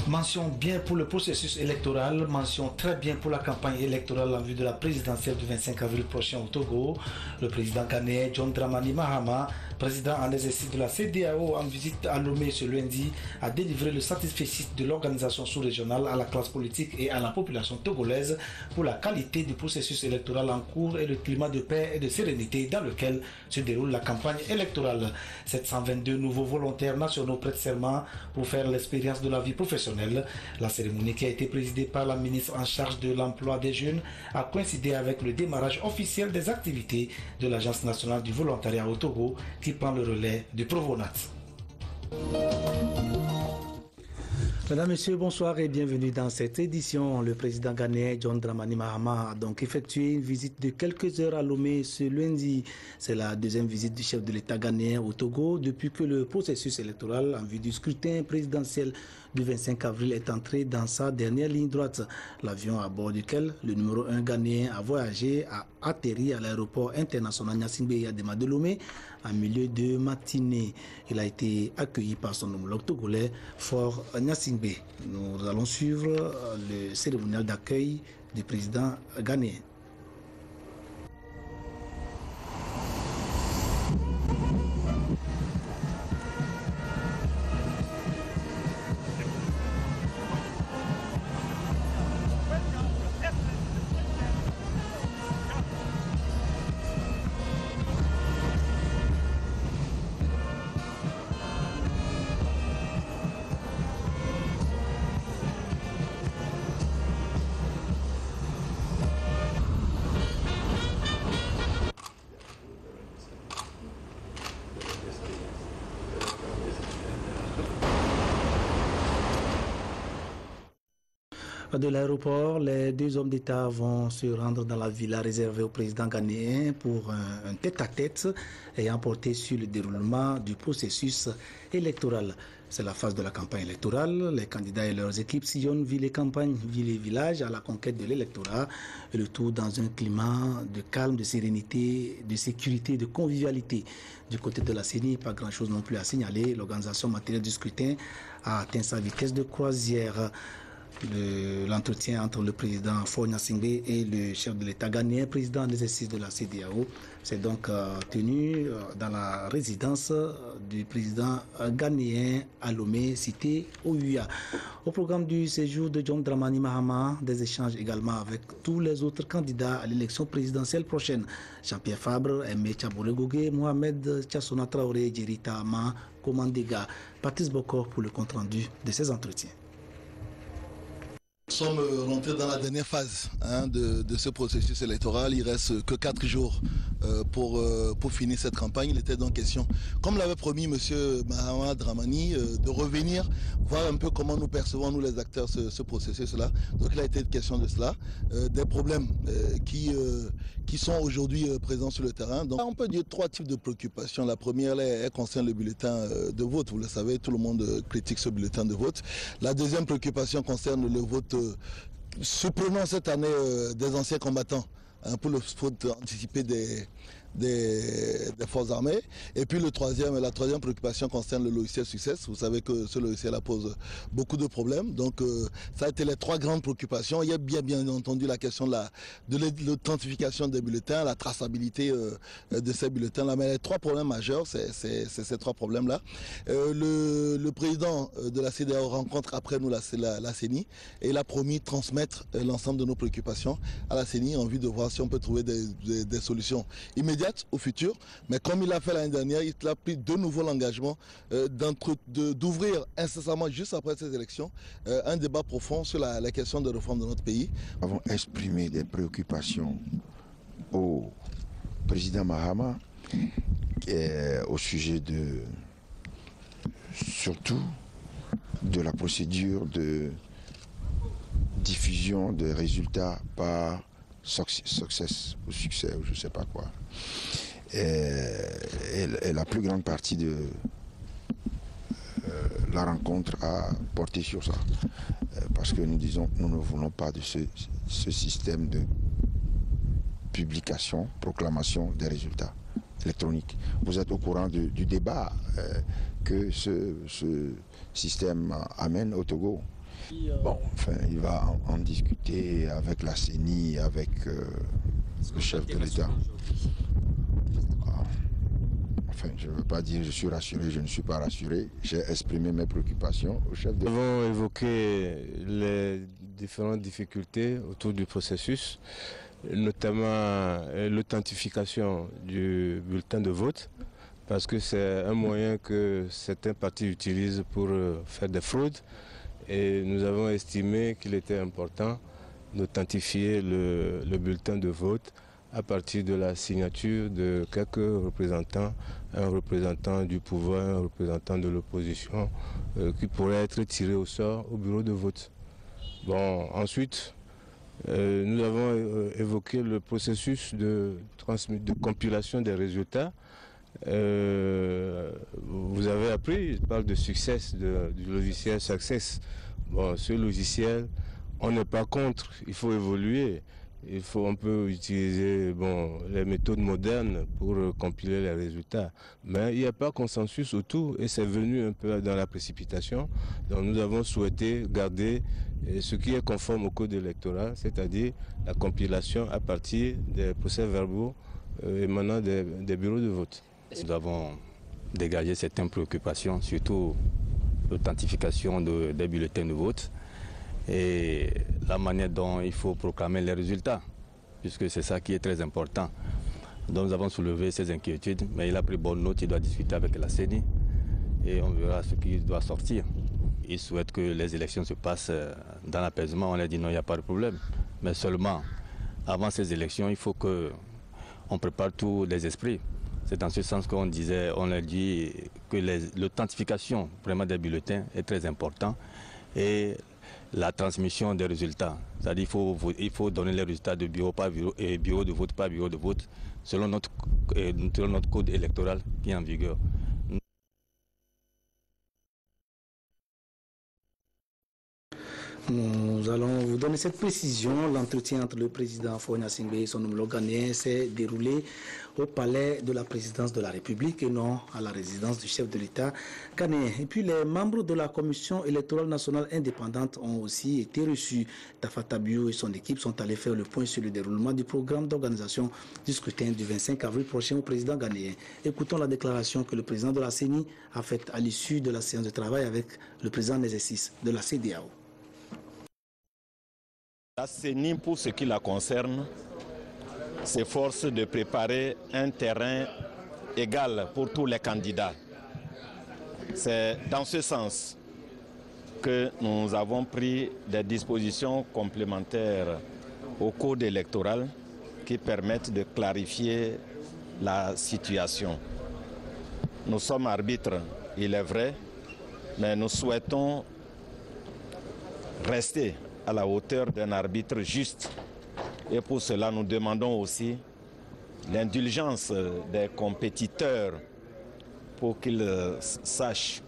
Mention bien pour le processus électoral, mention très bien pour la campagne électorale en vue de la présidentielle du 25 avril prochain au Togo. Le président ghanéen John Dramani Mahama, président en exercice de la CEDEAO en visite à Lomé ce lundi, a délivré le satisfecit de l'organisation sous-régionale à la classe politique et à la population togolaise pour la qualité du processus électoral en cours et le climat de paix et de sérénité dans lequel se déroule la campagne électorale. 722 nouveaux volontaires nationaux prêtent serment pour faire l'expérience de la vie professionnelle. La cérémonie qui a été présidée par la ministre en charge de l'emploi des jeunes a coïncidé avec le démarrage officiel des activités de l'Agence nationale du volontariat au Togo qui prend le relais du Provonat. Mesdames, Messieurs, bonsoir et bienvenue dans cette édition. Le président ghanéen John Dramani Mahama a donc effectué une visite de quelques heures à Lomé ce lundi. C'est la deuxième visite du chef de l'État ghanéen au Togo depuis que le processus électoral en vue du scrutin présidentiel du 25 avril est entré dans sa dernière ligne droite. L'avion à bord duquel le numéro 1 ghanéen a voyagé a atterri à l'aéroport international Gnassingbé Eyadema de Lomé en milieu de matinée. Il a été accueilli par son homologue togolais Fort Gnassingbé. Nous allons suivre le cérémonial d'accueil du président ghanéen. De l'aéroport, les deux hommes d'État vont se rendre dans la villa réservée au président ghanéen pour un tête-à-tête ayant porté sur le déroulement du processus électoral. C'est la phase de la campagne électorale. Les candidats et leurs équipes sillonnent villes et campagnes, villes et villages à la conquête de l'électorat. Et le tout dans un climat de calme, de sérénité, de sécurité, de convivialité. Du côté de la CENI, pas grand-chose non plus à signaler. L'organisation matérielle du scrutin a atteint sa vitesse de croisière. L'entretien entre le président Fort Gnassingbé et le chef de l'État ghanéen, président en exercice de la CEDEAO, s'est donc tenu dans la résidence du président ghanéen à Lomé, cité Ouya. Au programme du séjour de John Dramani Mahama, des échanges également avec tous les autres candidats à l'élection présidentielle prochaine. Jean-Pierre Fabre, Aimé Tchabouré-Gougué, Mohamed Tchassouna Traoré, Djerita Ama, Komandega, Patrice Bokor pour le compte-rendu de ces entretiens. Nous sommes rentrés dans la dernière phase de ce processus électoral. Il ne reste que 4 jours pour finir cette campagne. Il était donc question, comme l'avait promis M. Mahama Dramani, de revenir, voir un peu comment nous percevons, nous les acteurs, ce processus-là. Donc il a été question de cela, des problèmes qui sont aujourd'hui présents sur le terrain. Donc on peut dire 3 types de préoccupations. La première, elle concerne le bulletin de vote. Vous le savez, tout le monde critique ce bulletin de vote. La deuxième préoccupation concerne le vote surprenant cette année des anciens combattants pour le vote anticipé des forces armées. Et puis la troisième préoccupation concerne le logiciel Success. Vous savez que ce logiciel pose beaucoup de problèmes. Donc ça a été les 3 grandes préoccupations. Il y a bien entendu la question de l'authentification des bulletins, la traçabilité de ces bulletins-là. Mais les 3 problèmes majeurs, c'est ces 3 problèmes-là. Le président de la CEDEAO rencontre après nous la CENI et il a promis de transmettre l'ensemble de nos préoccupations à la CENI en vue de voir si on peut trouver des solutions immédiates au futur, mais comme il a fait l'année dernière, il a pris de nouveau l'engagement d'ouvrir incessamment, juste après ces élections, un débat profond sur la question de réforme de notre pays. Nous avons exprimé des préoccupations au président Mahama au sujet surtout de la procédure de diffusion des résultats par succès ou succès ou je ne sais pas quoi. Et la plus grande partie de la rencontre a porté sur ça. Parce que nous disons nous ne voulons pas de ce système de publication, proclamation des résultats électroniques. Vous êtes au courant du débat que ce système amène au Togo. Bon, enfin, il va en discuter avec la CENI, avec le chef de l'État. Enfin, je ne veux pas dire je suis rassuré, je ne suis pas rassuré. J'ai exprimé mes préoccupations au chef de l'État. Nous avons évoqué les différentes difficultés autour du processus, notamment l'authentification du bulletin de vote, parce que c'est un moyen que certains partis utilisent pour faire des fraudes. Et nous avons estimé qu'il était important d'authentifier le bulletin de vote à partir de la signature de quelques représentants, un représentant du pouvoir, un représentant de l'opposition, qui pourrait être tiré au sort au bureau de vote. Bon, ensuite, nous avons évoqué le processus de compilation des résultats. Vous avez appris, je parle de Success, du logiciel Success. Bon, ce logiciel, on n'est pas contre, il faut évoluer. On peut utiliser les méthodes modernes pour compiler les résultats. Mais il n'y a pas consensus autour et c'est venu un peu dans la précipitation. Donc nous avons souhaité garder ce qui est conforme au code électoral, c'est-à-dire la compilation à partir des procès-verbaux émanant des bureaux de vote. Nous avons dégagé certaines préoccupations, surtout l'authentification des bulletins de vote et la manière dont il faut proclamer les résultats, puisque c'est ça qui est très important. Donc nous avons soulevé ces inquiétudes, mais il a pris bonne note, il doit discuter avec la CENI et on verra ce qui doit sortir. Il souhaite que les élections se passent dans l'apaisement, on a dit non, il n'y a pas de problème. Mais seulement, avant ces élections, il faut qu'on prépare tous les esprits. C'est dans ce sens qu'on disait, on a dit que l'authentification vraiment des bulletins est très important et la transmission des résultats. C'est-à-dire qu'il faut donner les résultats de bureau par bureau et bureau de vote par bureau de vote selon notre code électoral qui est en vigueur. Nous allons vous donner cette précision. L'entretien entre le président Faure Gnassingbé et son homologue ghanéen s'est déroulé au palais de la présidence de la République et non à la résidence du chef de l'État ghanéen. Et puis les membres de la commission électorale nationale indépendante ont aussi été reçus. Tafa Tabiou et son équipe sont allés faire le point sur le déroulement du programme d'organisation du scrutin du 25 avril prochain au président ghanéen. Écoutons la déclaration que le président de la CENI a faite à l'issue de la séance de travail avec le président en exercice de la CEDEAO. La CENI, pour ce qui la concerne, s'efforce de préparer un terrain égal pour tous les candidats. C'est dans ce sens que nous avons pris des dispositions complémentaires au code électoral qui permettent de clarifier la situation. Nous sommes arbitres, il est vrai, mais nous souhaitons rester à la hauteur d'un arbitre juste. Et pour cela, nous demandons aussi l'indulgence des compétiteurs pour qu'ils sachent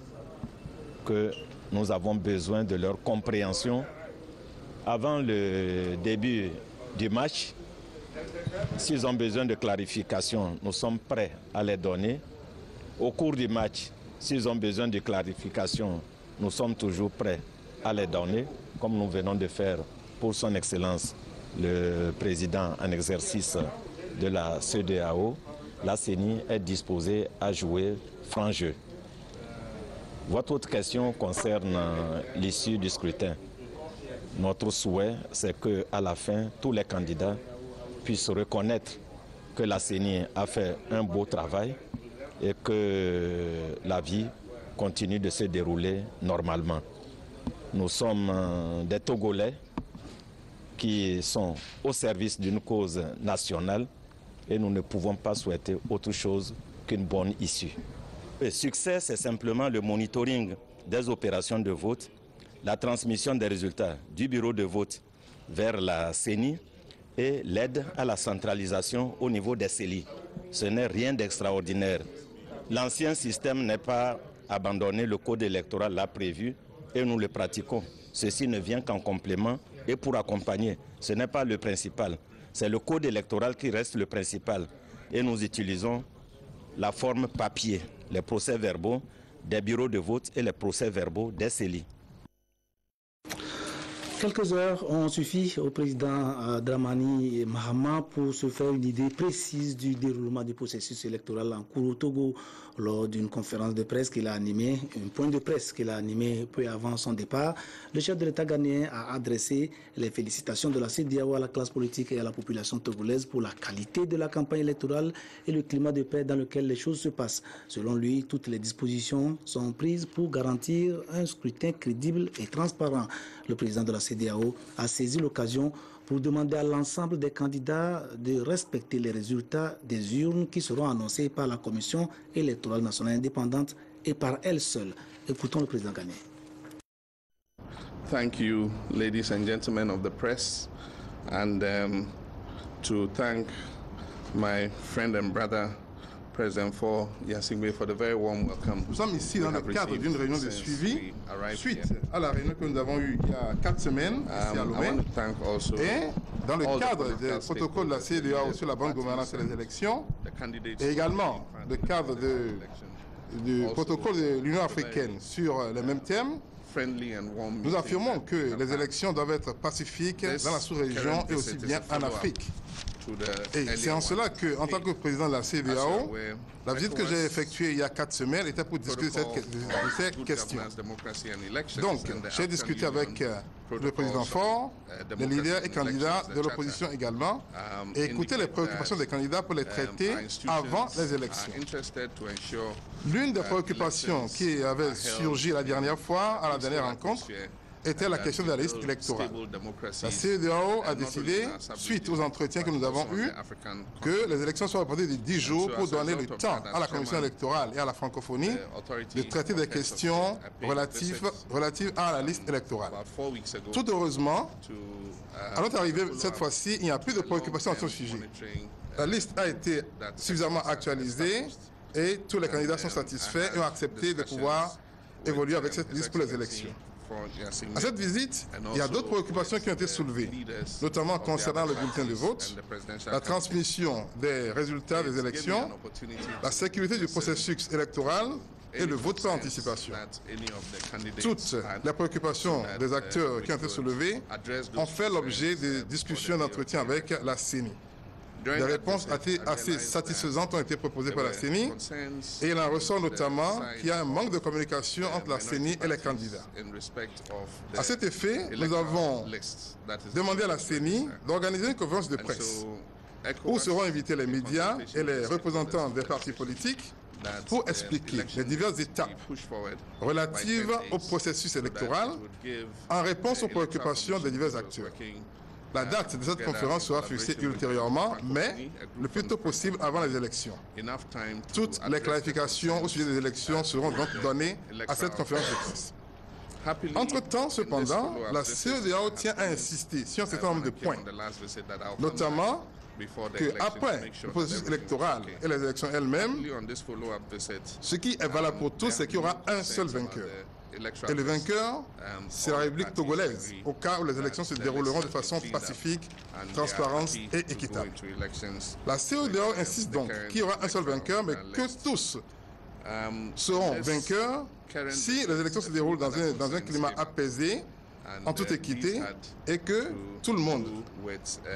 que nous avons besoin de leur compréhension avant le début du match. S'ils ont besoin de clarification, nous sommes prêts à les donner. Au cours du match, s'ils ont besoin de clarification, nous sommes toujours prêts à les donner, comme nous venons de faire pour son Excellence le président en exercice de la CEDEAO. La CENI est disposée à jouer franc jeu. Votre autre question concerne l'issue du scrutin. Notre souhait, c'est qu'à la fin, tous les candidats puissent reconnaître que la CENI a fait un beau travail et que la vie continue de se dérouler normalement. Nous sommes des Togolais qui sont au service d'une cause nationale et nous ne pouvons pas souhaiter autre chose qu'une bonne issue. Le succès, c'est simplement le monitoring des opérations de vote, la transmission des résultats du bureau de vote vers la CENI et l'aide à la centralisation au niveau des CELI. Ce n'est rien d'extraordinaire. L'ancien système n'est pas abandonné, le code électoral l'a prévu et nous le pratiquons. Ceci ne vient qu'en complément et pour accompagner. Ce n'est pas le principal. C'est le code électoral qui reste le principal. Et nous utilisons la forme papier, les procès-verbaux des bureaux de vote et les procès-verbaux des CELI. Quelques heures ont suffi au président Dramani Mahama pour se faire une idée précise du déroulement du processus électoral en cours au Togo. Lors d'une conférence de presse qu'il a animée, un point de presse qu'il a animé peu avant son départ, le chef de l'État ghanéen a adressé les félicitations de la CEDEAO à la classe politique et à la population togolaise pour la qualité de la campagne électorale et le climat de paix dans lequel les choses se passent. Selon lui, toutes les dispositions sont prises pour garantir un scrutin crédible et transparent. Le président de la CEDEAO a saisi l'occasion pour demander à l'ensemble des candidats de respecter les résultats des urnes qui seront annoncés par la Commission électorale nationale indépendante et par elle seule. Écoutons le président ghanéen. Thank you, ladies and gentlemen of the press, and to thank my friend and brother, President Faure Gnassingbé, for the very warm welcome. Nous sommes ici dans le cadre d'une réunion de suivi suite à la réunion que nous avons eue il y a 4 semaines ici à Lomé. Et dans le cadre du protocole de la CEDEAO sur la bonne gouvernance et les élections, et également le cadre du protocole de l'Union africaine sur les mêmes thèmes, nous affirmons que les élections doivent être pacifiques dans la sous-région et aussi bien en Afrique. Et c'est en cela que, en tant que président de la CEDEAO, la visite que j'ai effectuée il y a 4 semaines était pour discuter de ces questions. Donc, j'ai discuté avec le président Faure, les leaders et candidats de l'opposition également, et écouté les préoccupations des candidats pour les traiter avant les élections. L'une des préoccupations qui avait surgi la dernière fois, à la dernière rencontre, était la question de la liste électorale. La CEDEAO a décidé, suite aux entretiens que nous avons eus, que les élections soient reportées de 10 jours pour donner le temps à la Commission électorale et à la francophonie de traiter des questions relatives à la liste électorale. Tout heureusement, à notre arrivée cette fois-ci, il n'y a plus de préoccupation à ce sujet. La liste a été suffisamment actualisée et tous les candidats sont satisfaits et ont accepté de pouvoir évoluer avec cette liste pour les élections. À cette visite, il y a d'autres préoccupations qui ont été soulevées, notamment concernant le bulletin de vote, la transmission des résultats des élections, la sécurité du processus électoral et le vote par anticipation. Toutes les préoccupations des acteurs qui ont été soulevées ont fait l'objet de discussions d'entretien avec la CENI. Des réponses assez satisfaisantes ont été proposées par la CENI et il en ressort notamment qu'il y a un manque de communication entre la CENI et les candidats. À cet effet, nous avons demandé à la CENI d'organiser une conférence de presse où seront invités les médias et les représentants des partis politiques pour expliquer les diverses étapes relatives au processus électoral en réponse aux préoccupations des divers acteurs. La date de cette conférence sera fixée ultérieurement, mais le plus tôt possible avant les élections. Toutes les clarifications au sujet des élections seront donc données à cette conférence de presse. Entre-temps, cependant, la CEDEAO tient à insister sur un certain nombre de points, notamment qu'après le processus électoral et les élections elles-mêmes, ce qui est valable pour tous, c'est qu'il y aura un seul vainqueur. Et le vainqueur, c'est la République togolaise, au cas où les élections se dérouleront de façon pacifique, transparente et équitable. La CEDEAO insiste donc qu'il y aura un seul vainqueur, mais que tous seront vainqueurs si les élections se déroulent dans un climat apaisé, en toute équité, et que tout le monde,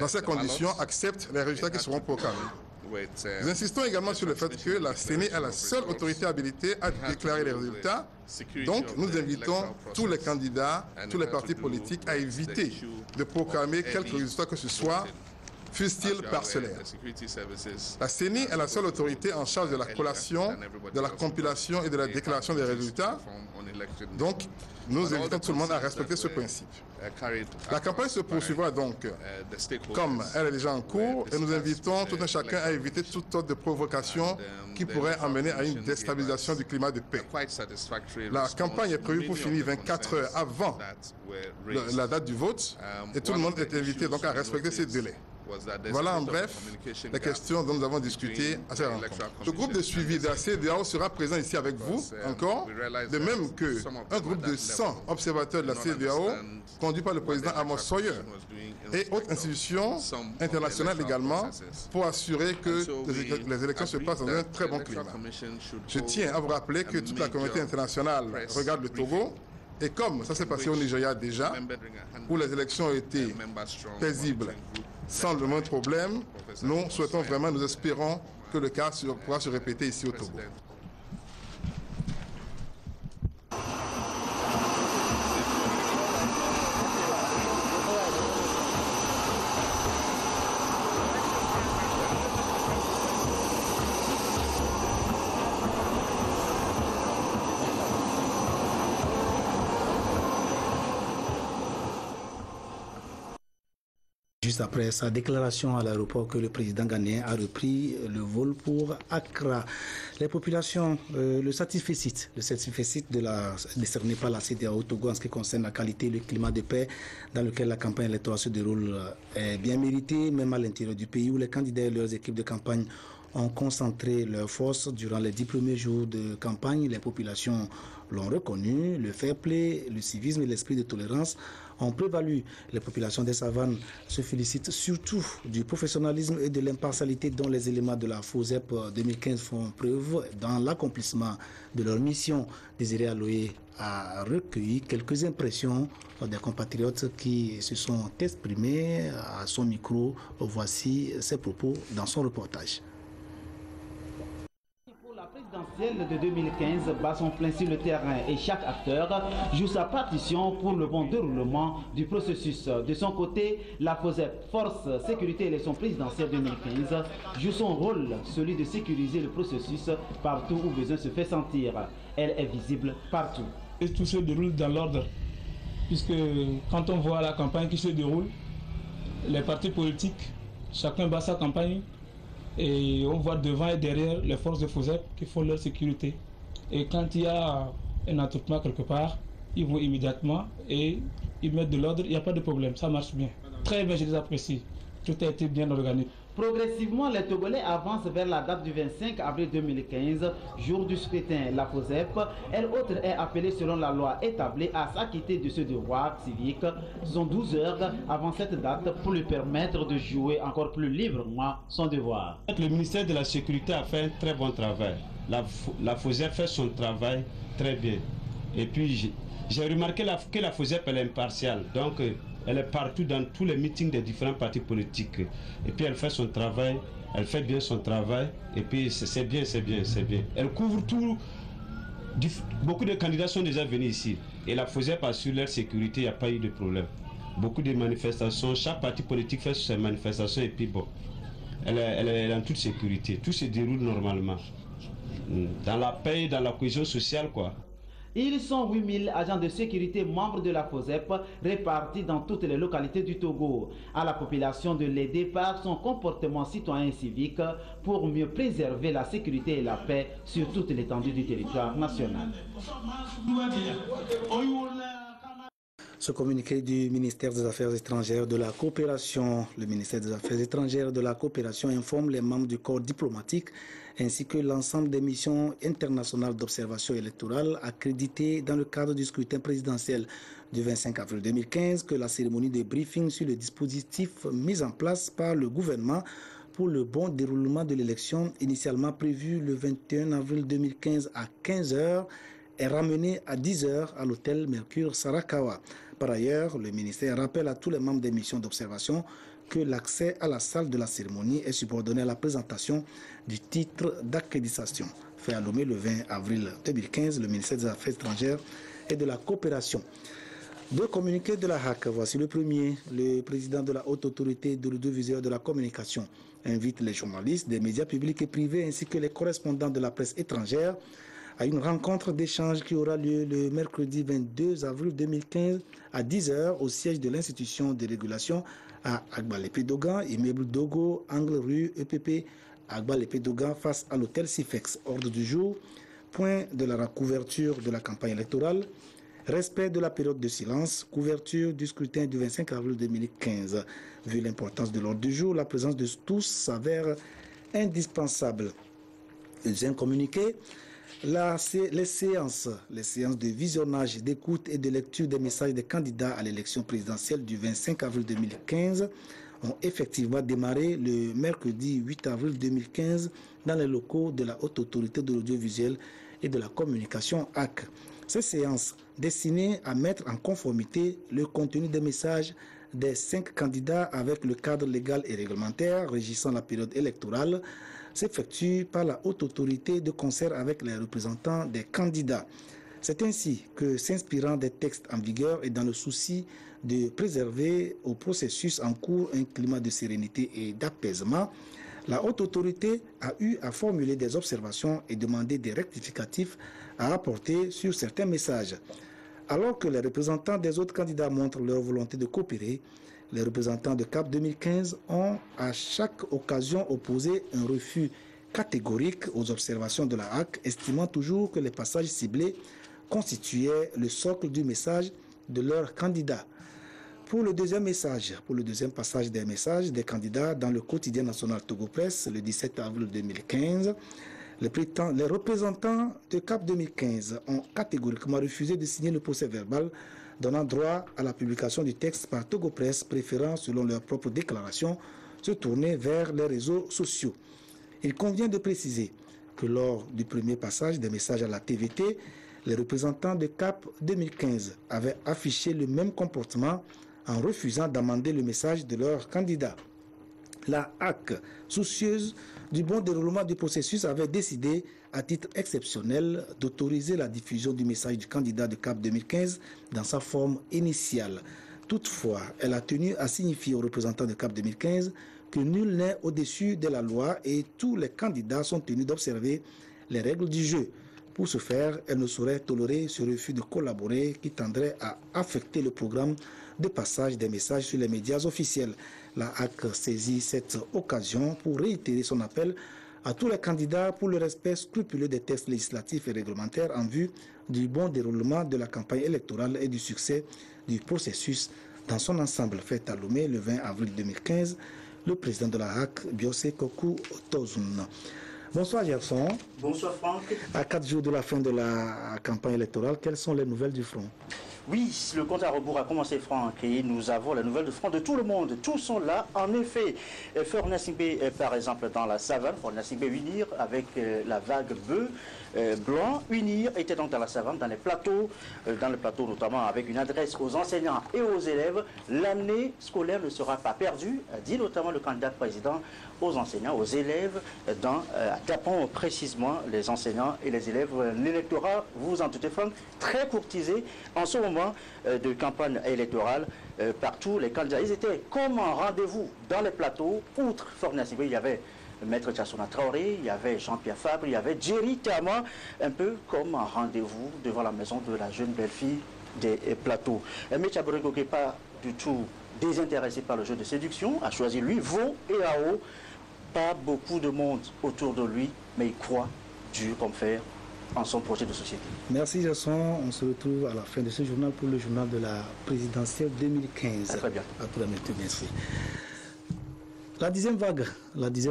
dans ces conditions, accepte les résultats qui seront proclamés. Nous insistons également sur le fait que la CENI est la seule autorité habilitée à déclarer les résultats. Donc, nous invitons tous les candidats, tous les partis politiques à éviter de proclamer quelques résultats que ce soit, fussent-ils parcellaires. La CENI est la seule autorité en charge de la collation, de la compilation et de la déclaration des résultats. Donc, nous invitons tout le monde à respecter ce principe. La campagne se poursuivra donc comme elle est déjà en cours et nous invitons tout un chacun à éviter toute sorte de provocation qui pourrait amener à une déstabilisation du climat de paix. La campagne est prévue pour finir 24 heures avant la date du vote et tout le monde est invité donc à respecter ces délais. Voilà en bref les questions dont nous avons discuté à cette rencontre. Le groupe de suivi de la CEDEAO sera présent ici avec vous encore, de même qu'un groupe de 100 observateurs de la CEDEAO conduit par le président Amos Sawyer et autres institutions internationales également pour assurer que les élections se passent dans un très bon climat. Je tiens à vous rappeler que toute la communauté internationale regarde le Togo Et comme ça s'est passé au Nigeria déjà, où les élections ont été paisibles, sans le moindre problème, nous souhaitons vraiment, nous espérons que le cas pourra se répéter ici au Togo. Juste après sa déclaration à l'aéroport que le président ghanéen a repris le vol pour Accra. Les populations, le certificat décerné par la CEDEAO au Togo en ce qui concerne la qualité et le climat de paix dans lequel la campagne électorale se déroule est bien mérité, même à l'intérieur du pays où les candidats et leurs équipes de campagne ont concentré leurs forces durant les 10 premiers jours de campagne. Les populations l'ont reconnu, le fair play, le civisme et l'esprit de tolérance ont prévalu. Les populations des savanes se félicitent surtout du professionnalisme et de l'impartialité dont les éléments de la FOSEP 2015 font preuve dans l'accomplissement de leur mission. Désiré Aloé a recueilli quelques impressions des compatriotes qui se sont exprimés à son micro. Voici ses propos dans son reportage. La présidentielle de 2015 bat son plein sur le terrain et chaque acteur joue sa partition pour le bon déroulement du processus. De son côté, la FOSEP, Force Sécurité Élection Présidentielle 2015, joue son rôle, celui de sécuriser le processus partout où besoin se fait sentir. Elle est visible partout. Et tout se déroule dans l'ordre, puisque quand on voit la campagne qui se déroule, les partis politiques, chacun bat sa campagne. Et on voit devant et derrière les forces de FOSEP qui font leur sécurité. Et quand il y a un attroupement quelque part, ils vont immédiatement et ils mettent de l'ordre, il n'y a pas de problème, ça marche bien. Très bien, je les apprécie. Tout a été bien organisé. Progressivement, les Togolais avancent vers la date du 25 avril 2015, jour du scrutin. La FOSEP, elle autre, est appelée selon la loi établie à s'acquitter de ce devoir civique. Ce sont 12 heures avant cette date pour lui permettre de jouer encore plus librement son devoir. Le ministère de la Sécurité a fait un très bon travail. La FOSEP fait son travail très bien. Et puis, j'ai remarqué que la FOSEP, elle est impartiale. Donc, elle est partout dans tous les meetings des différents partis politiques. Et puis elle fait son travail, elle fait bien son travail. Et puis c'est bien, c'est bien, c'est bien. Elle couvre tout. Beaucoup de candidats sont déjà venus ici. Et la FOSEP assure leur sécurité, il n'y a pas eu de problème. Beaucoup de manifestations, chaque parti politique fait ses manifestations et puis bon, elle est en toute sécurité. Tout se déroule normalement. Dans la paix, dans la cohésion sociale, quoi. Ils sont 8000 agents de sécurité membres de la FOSEP répartis dans toutes les localités du Togo. À la population de l'aider par son comportement citoyen et civique pour mieux préserver la sécurité et la paix sur toute l'étendue du territoire national. Ce communiqué du ministère des Affaires étrangères de la coopération, le ministère des Affaires étrangères de la coopération informe les membres du corps diplomatique ainsi que l'ensemble des missions internationales d'observation électorale accréditées dans le cadre du scrutin présidentiel du 25 avril 2015 que la cérémonie de briefing sur le dispositif mis en place par le gouvernement pour le bon déroulement de l'élection initialement prévue le 21 avril 2015 à 15 h est ramenée à 10 h à l'hôtel Mercure Sarakawa. Par ailleurs, le ministère rappelle à tous les membres des missions d'observation que l'accès à la salle de la cérémonie est subordonné à la présentation du titre d'accréditation. Fait à Lomé le 20 avril 2015, le ministère des Affaires étrangères et de la coopération. Deux communiqués de la HAC. Voici le premier. Le président de la Haute Autorité de l'audiovisuel de la communication invite les journalistes des médias publics et privés ainsi que les correspondants de la presse étrangère à une rencontre d'échange qui aura lieu le mercredi 22 avril 2015 à 10 h au siège de l'institution de régulation à Agbalépé-Dogan, immeuble Dogo, angle rue EPP, Agbalépé-Dogan, face à l'hôtel Sifex. Ordre du jour, point de la couverture de la campagne électorale, respect de la période de silence, couverture du scrutin du 25 avril 2015. Vu l'importance de l'ordre du jour, la présence de tous s'avère indispensable. Deuxième communiqué, les séances de visionnage, d'écoute et de lecture des messages des candidats à l'élection présidentielle du 25 avril 2015 ont effectivement démarré le mercredi 8 avril 2015 dans les locaux de la Haute Autorité de l'audiovisuel et de la communication HAC. Ces séances destinées à mettre en conformité le contenu des messages des 5 candidats avec le cadre légal et réglementaire régissant la période électorale s'effectuent par la haute autorité de concert avec les représentants des candidats. C'est ainsi que, s'inspirant des textes en vigueur et dans le souci de préserver au processus en cours un climat de sérénité et d'apaisement, la haute autorité a eu à formuler des observations et demander des rectificatifs à apporter sur certains messages. Alors que les représentants des autres candidats montrent leur volonté de coopérer, les représentants de CAP 2015 ont à chaque occasion opposé un refus catégorique aux observations de la HAC, estimant toujours que les passages ciblés constituaient le socle du message de leurs candidats. Pour le deuxième passage des messages des candidats dans le quotidien national Togo Presse, le 17 avril 2015, les représentants de CAP 2015 ont catégoriquement refusé de signer le procès-verbal donnant droit à la publication du texte par Togo Presse, préférant, selon leur propre déclaration, se tourner vers les réseaux sociaux. Il convient de préciser que lors du premier passage des messages à la TVT, les représentants de CAP 2015 avaient affiché le même comportement en refusant d'amender le message de leurs candidats. La HAC, soucieuse du bon déroulement du processus, avait décidé, à titre exceptionnel, d'autoriser la diffusion du message du candidat de CAP 2015 dans sa forme initiale. Toutefois, elle a tenu à signifier aux représentants de CAP 2015 que nul n'est au-dessus de la loi et tous les candidats sont tenus d'observer les règles du jeu. Pour ce faire, elle ne saurait tolérer ce refus de collaborer qui tendrait à affecter le programme de passage des messages sur les médias officiels. La HAC saisit cette occasion pour réitérer son appel à tous les candidats pour le respect scrupuleux des textes législatifs et réglementaires en vue du bon déroulement de la campagne électorale et du succès du processus dans son ensemble. Fait à Lomé le 20 avril 2015, le président de la HAC, Biosé Kokou Tozun. Bonsoir Gerson. Bonsoir Franck. À 4 jours de la fin de la campagne électorale, quelles sont les nouvelles du front? Oui, le compte à rebours a commencé, Franck, et nous avons les nouvelles de front de tout le monde. Tous sont là, en effet. Fort Nassingbe, par exemple, dans la savane, Fort Nassingbe unir avec la vague blanc. Unir était donc dans la savane, dans les plateaux notamment avec une adresse aux enseignants et aux élèves. L'année scolaire ne sera pas perdue, dit notamment le candidat président, aux enseignants, aux élèves, tapant précisément les enseignants et les élèves. L'électorat, vous en doutez, Franck, très courtisé en ce moment de campagne électorale. Partout, les candidats, ils étaient comme en rendez-vous dans les plateaux. Outre Fort Nassingbe, il y avait Maître Tchassona Traoré, il y avait Jean-Pierre Fabre, il y avait Jerry Tama, un peu comme en rendez-vous devant la maison de la jeune belle-fille des plateaux. Mais Tchabourego n'est pas du tout désintéressé par le jeu de séduction, a choisi lui, Vo et Ao. Pas beaucoup de monde autour de lui, mais il croit dur comme fer en son projet de société. Merci Gerson, on se retrouve à la fin de ce journal pour le journal de la présidentielle 2015. Très bien. À tout à l'heure, merci. La dixième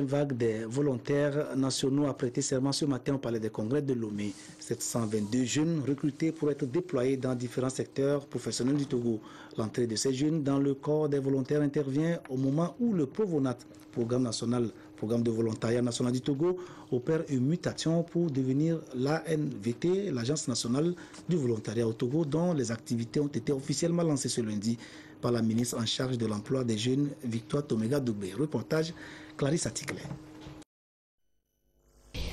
vague des volontaires nationaux a prêté serment ce matin au Palais des Congrès de Lomé. 722 jeunes recrutés pour être déployés dans différents secteurs professionnels du Togo. L'entrée de ces jeunes dans le corps des volontaires intervient au moment où le Provonat, programme de volontariat national du Togo, opère une mutation pour devenir l'ANVT, l'Agence nationale du volontariat au Togo, dont les activités ont été officiellement lancées ce lundi par la ministre en charge de l'emploi des jeunes, Victoire Tomega Doubé. Reportage, Clarisse Aticlé.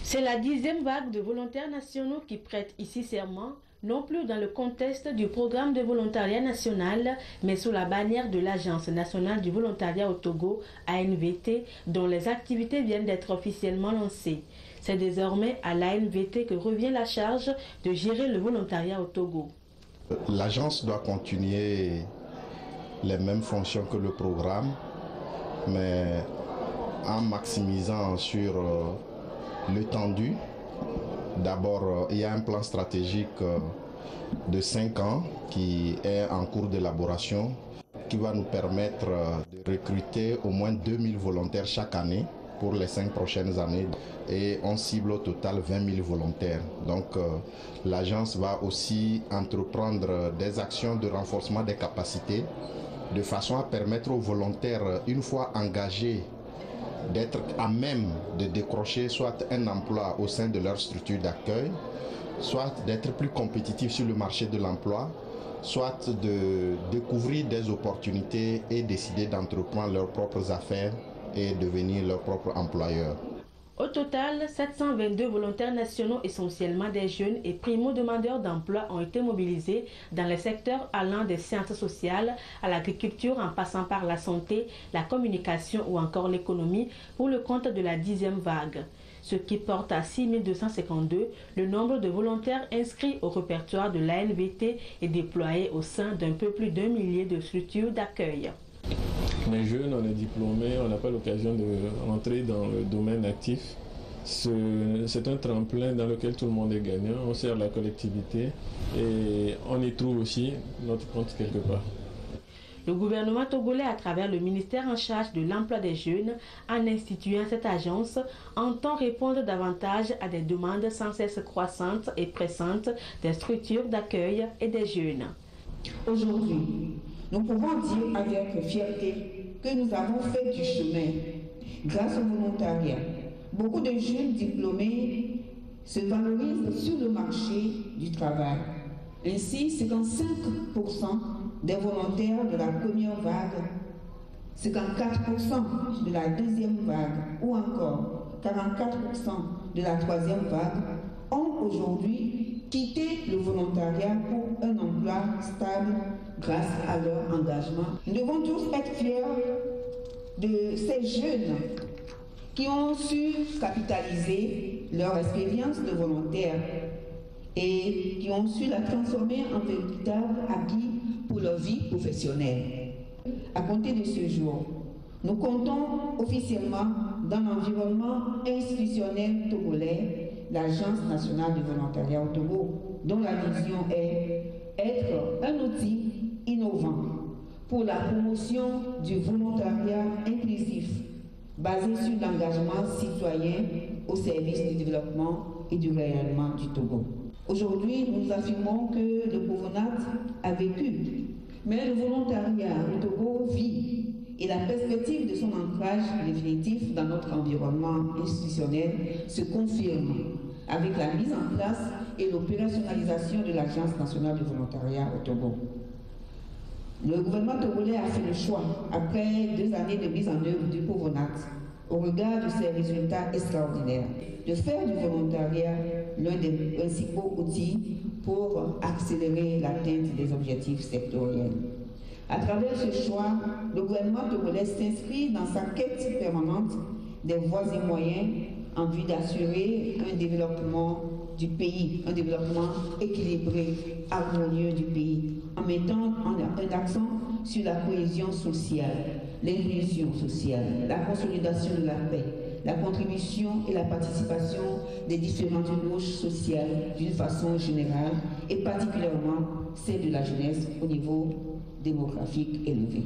C'est la 10e vague de volontaires nationaux qui prêtent ici serment, non plus dans le contexte du programme de volontariat national, mais sous la bannière de l'Agence nationale du volontariat au Togo, ANVT, dont les activités viennent d'être officiellement lancées. C'est désormais à l'ANVT que revient la charge de gérer le volontariat au Togo. L'agence doit continuer les mêmes fonctions que le programme, mais en maximisant sur l'étendue. D'abord, il y a un plan stratégique de 5 ans qui est en cours d'élaboration, qui va nous permettre de recruter au moins 2000 volontaires chaque année pour les 5 prochaines années. Et on cible au total 20 000 volontaires. Donc l'agence va aussi entreprendre des actions de renforcement des capacités de façon à permettre aux volontaires, une fois engagés, d'être à même de décrocher soit un emploi au sein de leur structure d'accueil soit d'être plus compétitifs sur le marché de l'emploi, soit de découvrir des opportunités et décider d'entreprendre leurs propres affaires et devenir leur propre employeur. Au total, 722 volontaires nationaux, essentiellement des jeunes et primo-demandeurs d'emploi, ont été mobilisés dans les secteurs allant des sciences sociales à l'agriculture en passant par la santé, la communication ou encore l'économie pour le compte de la 10e vague. Ce qui porte à 6252 le nombre de volontaires inscrits au répertoire de l'ANVT et déployés au sein d'un peu plus d'1 millier de structures d'accueil. On est jeunes, on est diplômés, on n'a pas l'occasion de rentrer dans le domaine actif. C'est un tremplin dans lequel tout le monde est gagnant, on sert la collectivité et on y trouve aussi notre compte quelque part. Le gouvernement togolais, à travers le ministère en charge de l'emploi des jeunes, en instituant cette agence, entend répondre davantage à des demandes sans cesse croissantes et pressantes des structures d'accueil et des jeunes. Aujourd'hui, nous pouvons dire avec fierté que nous avons fait du chemin grâce au volontariat. Beaucoup de jeunes diplômés se valorisent sur le marché du travail. Ainsi, 55% des volontaires de la première vague, 54% de la deuxième vague ou encore 44% de la troisième vague ont aujourd'hui quitté le volontariat pour un emploi stable grâce à leur engagement. Nous devons tous être fiers de ces jeunes qui ont su capitaliser leur expérience de volontaire et qui ont su la transformer en véritable acquis pour leur vie professionnelle. À compter de ce jour, nous comptons officiellement dans l'environnement institutionnel togolais l'Agence nationale du volontariat au Togo, dont la vision est être un outil innovant pour la promotion du volontariat inclusif basé sur l'engagement citoyen au service du développement et du rayonnement du Togo. Aujourd'hui, nous affirmons que le POVONAT a vécu, mais le volontariat au Togo vit et la perspective de son ancrage définitif dans notre environnement institutionnel se confirme avec la mise en place et l'opérationnalisation de l'Agence nationale du volontariat au Togo. Le gouvernement togolais a fait le choix, après 2 années de mise en œuvre du POVONAT, au regard de ses résultats extraordinaires, de faire du volontariat l'un des principaux outils pour accélérer l'atteinte des objectifs sectoriels. À travers ce choix, le gouvernement togolais s'inscrit dans sa quête permanente des voies et moyens en vue d'assurer un développement du pays, un développement équilibré, harmonieux du pays, en mettant un accent sur la cohésion sociale, l'inclusion sociale, la consolidation de la paix, la contribution et la participation des différentes couches sociales d'une façon générale et particulièrement celle de la jeunesse au niveau démographique élevé.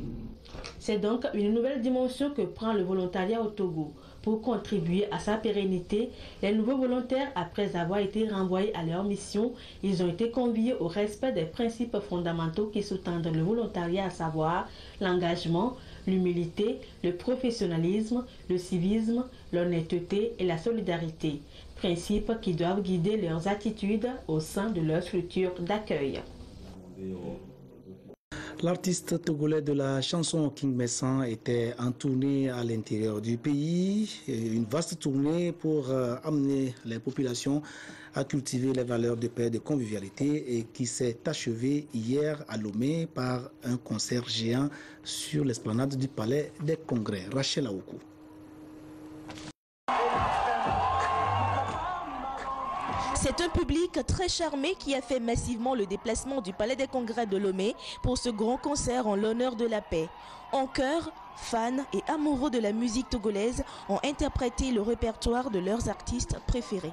C'est donc une nouvelle dimension que prend le volontariat au Togo. Pour contribuer à sa pérennité, les nouveaux volontaires, après avoir été renvoyés à leur mission, ils ont été conviés au respect des principes fondamentaux qui sous-tendent le volontariat, à savoir l'engagement, l'humilité, le professionnalisme, le civisme, l'honnêteté et la solidarité. Principes qui doivent guider leurs attitudes au sein de leur structure d'accueil. L'artiste togolais de la chanson King Messan était en tournée à l'intérieur du pays, une vaste tournée pour amener les populations à cultiver les valeurs de paix et de convivialité et qui s'est achevée hier à Lomé par un concert géant sur l'esplanade du Palais des Congrès. Rachel Aoukou. C'est un public très charmé qui a fait massivement le déplacement du Palais des Congrès de Lomé pour ce grand concert en l'honneur de la paix. En chœur, fans et amoureux de la musique togolaise ont interprété le répertoire de leurs artistes préférés.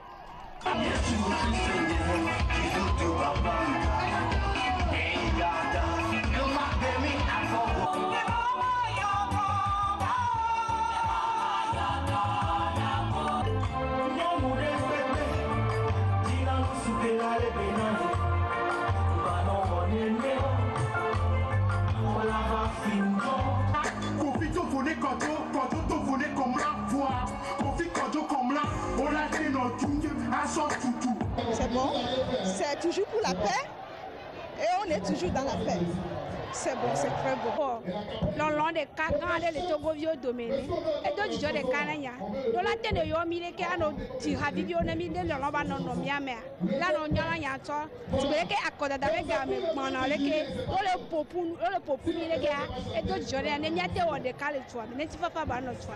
C'est bon? est toujours pour la paix et on est toujours dans la paix. C'est bon, c'est très beau. Le long des Kagans, les Togo vieux domaines, et d'autres gens de Canania. Nous la tenons au milieu qui a nos tihabibio, on a mis de l'omba non miamé. Là, on y a un yato. Tu veux qu'à côté avec mon aleke, le popou, les gars, et d'autres gens, et n'y a pas de caletois, mais tu vas pas ban notre choix.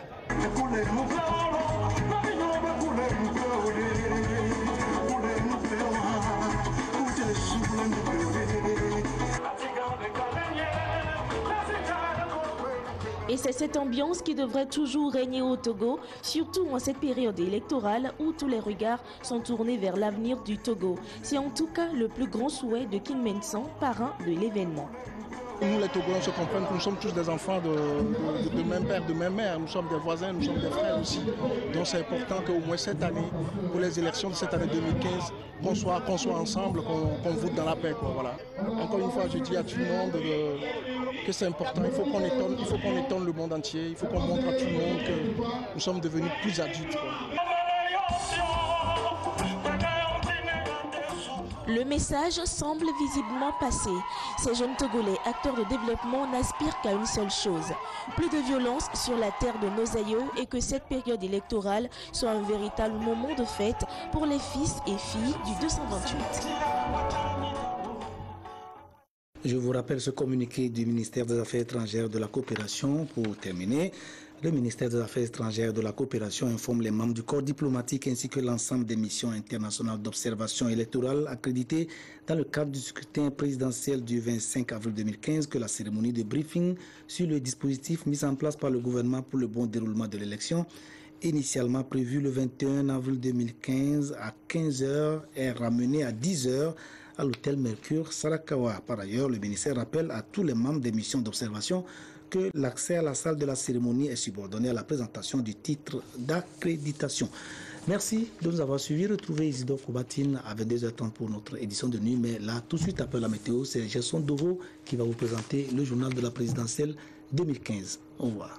Et c'est cette ambiance qui devrait toujours régner au Togo, surtout en cette période électorale où tous les regards sont tournés vers l'avenir du Togo. C'est en tout cas le plus grand souhait de King Mensan, parrain de l'événement. Nous les Togolais se comprennent que nous sommes tous des enfants de même père, de même mère. Nous sommes des voisins, nous sommes des frères aussi. Donc c'est important qu'au moins cette année, pour les élections de cette année 2015, qu'on soit ensemble, qu'on vote dans la paix. Quoi, voilà. Encore une fois, je dis à tout le monde que c'est important. Il faut qu'on étonne le monde entier. Il faut qu'on montre à tout le monde que nous sommes devenus plus adultes. Quoi. Le message semble visiblement passé. Ces jeunes Togolais, acteurs de développement, n'aspirent qu'à une seule chose. Plus de violence sur la terre de nos aïeux et que cette période électorale soit un véritable moment de fête pour les fils et filles du 228. Je vous rappelle ce communiqué du ministère des Affaires étrangères de la coopération pour terminer. Le ministère des Affaires étrangères et de la coopération informe les membres du corps diplomatique ainsi que l'ensemble des missions internationales d'observation électorale accréditées dans le cadre du scrutin présidentiel du 25 avril 2015 que la cérémonie de briefing sur le dispositif mis en place par le gouvernement pour le bon déroulement de l'élection, initialement prévue le 21 avril 2015 à 15h, est ramenée à 10h à l'hôtel Mercure Sarakawa. Par ailleurs, le ministère rappelle à tous les membres des missions d'observation que l'accès à la salle de la cérémonie est subordonné à la présentation du titre d'accréditation. Merci de nous avoir suivis. Retrouvez Isidore Kobatine à 22h30 pour notre édition de nuit. Mais là, tout de suite après la météo, c'est Gerson Doro qui va vous présenter le journal de la présidentielle 2015. Au revoir.